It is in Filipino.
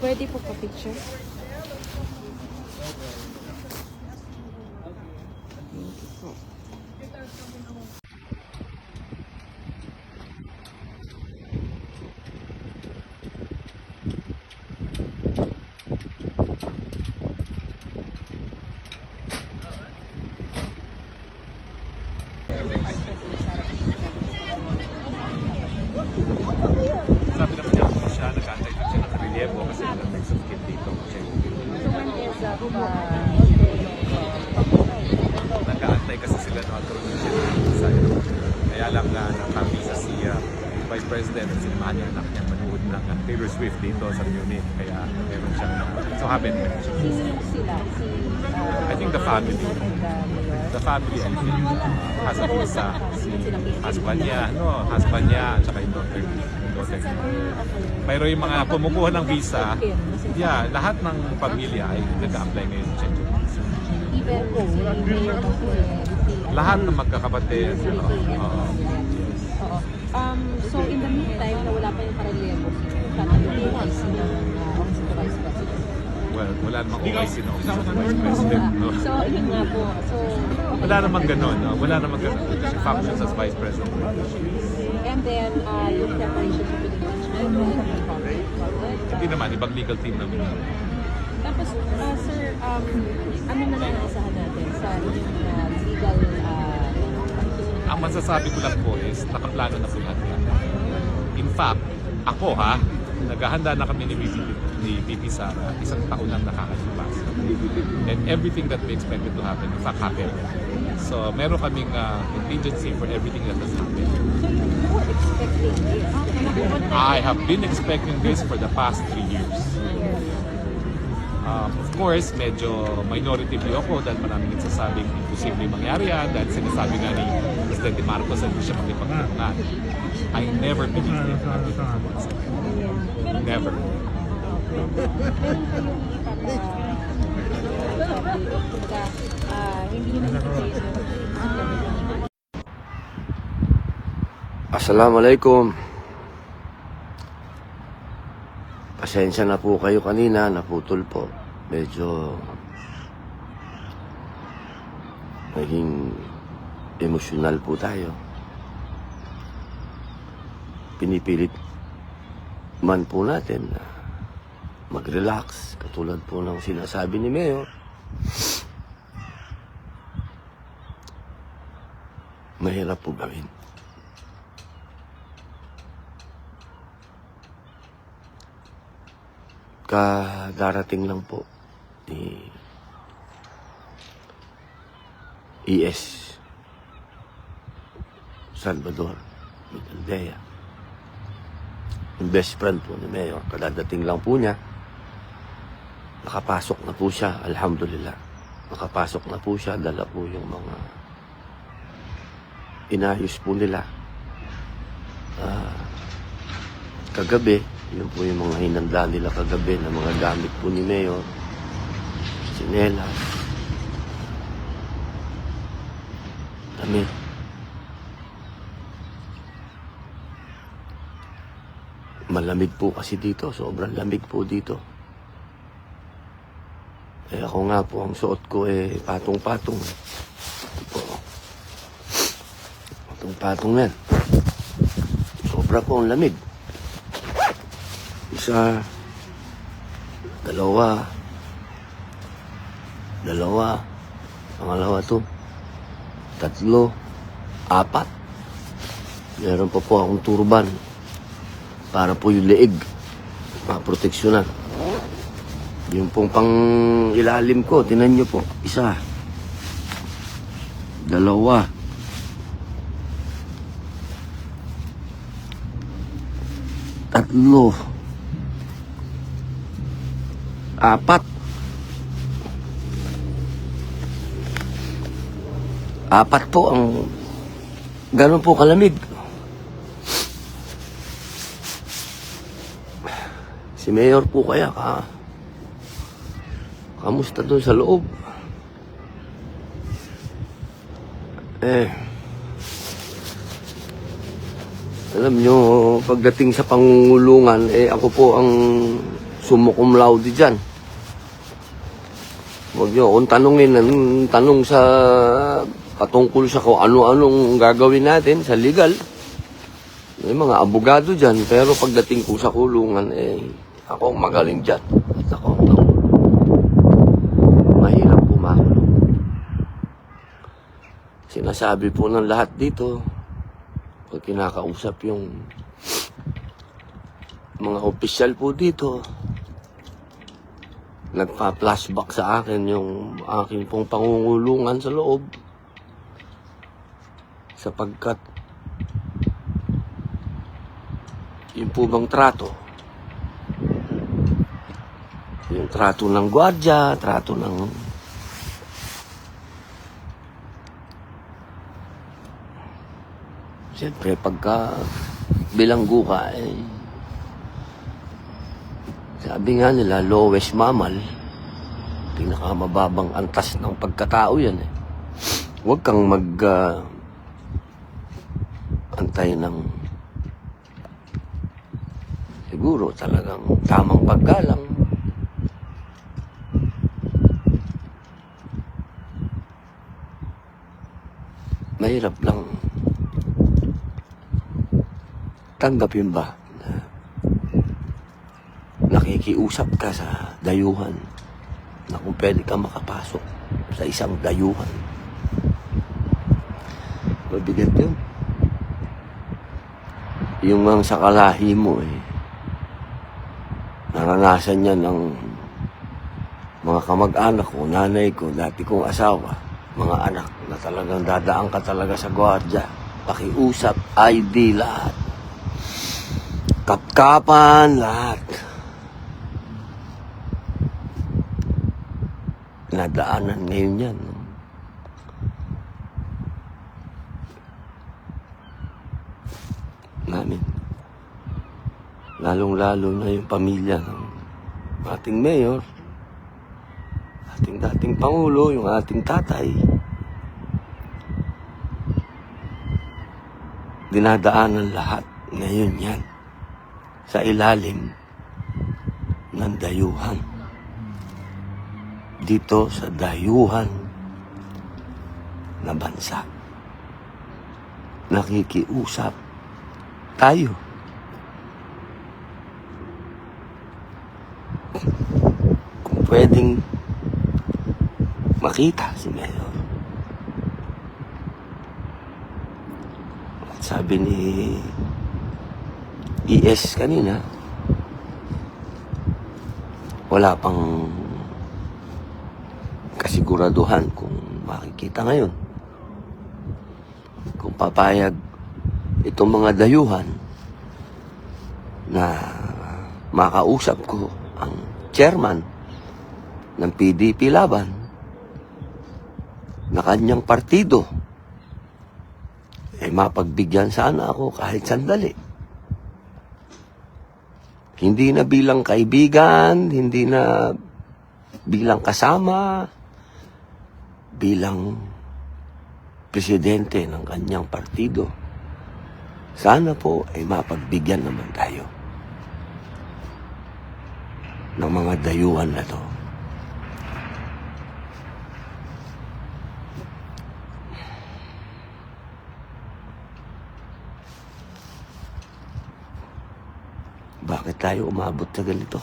Pwede po pa picture? Sabi naman niya kung siya, nag-antay din siya ng relievo kasi nag-text of kid dito. Nag-aantay kasi sila na magkaroon ng siya sa kaya lang na nakapisa si Vice President at sinamahan niya anak niya manood ng Taylor Swift dito sa Munich. Kaya meron siyang so happened. I think the family. The family, I think, has a visa. Si husband niya, at saka yung daughter. Pero yung mga kumukuha ng visa, yeah, lahat ng pamilya ay nag-a-apply ngayon sa change of visa. Lahat ng magkakapatid. So in the meantime, na wala pa yung karelyebo, tatagalinis ng Office of the Vice President. Well, wala namang OIC na Office of the Vice President. No? So, yun nga po. So, wala namang ganun. No? Wala namang ganun. She functions as Vice President. And then, yung preparation for the impeachment. Hindi naman, ibang legal team namin. Tapos, sir, ano na naasahan natin sa inyong legal ang masasabi ko lang po is nakaplano na po lahat. In fact, ako naghahanda na kami ni VP Sara, isang taon lang nakakalipas. And everything that we expected to happen, in fact, happened. So, meron kaming contingency for everything that has happened. So, you were expecting this? I have been expecting this for the past 3 years. Of course, medyo minority view ako dahil maraming nagsasabing imposible mangyari yan dahil sinasabi nga ni Presidente Marcos na hindi siya makipagtulungan. I never believed it. Never. Assalamualaikum. Pasensya na po kayo kanina, naputol po. Medyo naging emosyonal po tayo. Pinipilit man po natin na mag-relax, katulad po ng sinasabi ni Mayor. Mahirap po gawin. Kadarating lang po ni ES Salvador Mitaldea, yung best friend po ni Mayor. Kadadating lang po niya, nakapasok na po siya, alhamdulillah. Nakapasok na po siya, dala po yung mga inayos po nila. Kagabi, yun po yung mga hinanda nila kagabi na mga gamit po ni Mayor, sinelas, damit. Malamig po kasi dito, sobrang lamig po dito. Eh ako nga po, ang suot ko patong-patong. Ito po. Patong-patong yan. Sobra po ang lamig. Isa, dalawa, pangalawa to, tatlo, apat. Meron pa po akong turban para po yung leeg maproteksyonan. Yung pong pang ilalim ko, tinan nyo po, isa, dalawa, tatlo, apat. Apat po ang ganun po kalamig. Si Mayor po kaya kamusta doon sa loob? Alam nyo, pagdating sa pangungulungan, ako po ang sumukum laude dyan. Huwag nyo akong tanungin, tanong sa patungkol sa kung ano-anong gagawin natin sa legal. May mga abogado dyan, pero pagdating ko sa kulungan, ako ang magaling dyan. Ako ang mahirap pumakulong. Sinasabi po ng lahat dito, pag kinakausap yung mga opisyal po dito, nagpa-flashback sa akin yung aking pong pangungulungan sa loob. Sapagkat yung po bang trato, yung trato ng gwardiya, trato ng siyempre pagka bilanggo ka, sabi nga nila, lowest mammal, pinakamababang antas ng pagkatao yan. Huwag kang antay ng siguro talagang tamang paggalang. Mahirap lang tanggapin ba nakikiusap ka sa dayuhan na kung pwede ka makapasok sa isang dayuhan. Mabigat yun. Yung mga sa kalahi mo naranasan niya ng mga kamag-anak ko, nanay ko, dati kong asawa, mga anak na talagang dadaan ka talaga sa gwardiya. Pakiusap, ID, lahat. Kapkapan, lahat. Nadaanan ngayon yan. Namin. Lalong-lalo na yung pamilya ng ating mayor, ating dating pangulo, yung ating tatay. Dinadaanan lahat ngayon yan sa ilalim ng dayuhan. Dito sa dayuhan na bansa. Nakikiusap tayo. Kung pwedeng makita si Mayor. At sabi ni ES kanina, wala pang kasiguraduhan kung makikita ngayon. Kung papayag itong mga dayuhan na makausap ko ang chairman ng PDP Laban na kanyang partido, mapagbigyan sana ako kahit sandali. Hindi na bilang kaibigan, hindi na bilang kasama, bilang presidente ng kanyang partido. Sana po ay mapagbigyan naman tayo ng mga dayuhan na to. Bakit tayo umabot sa ganito?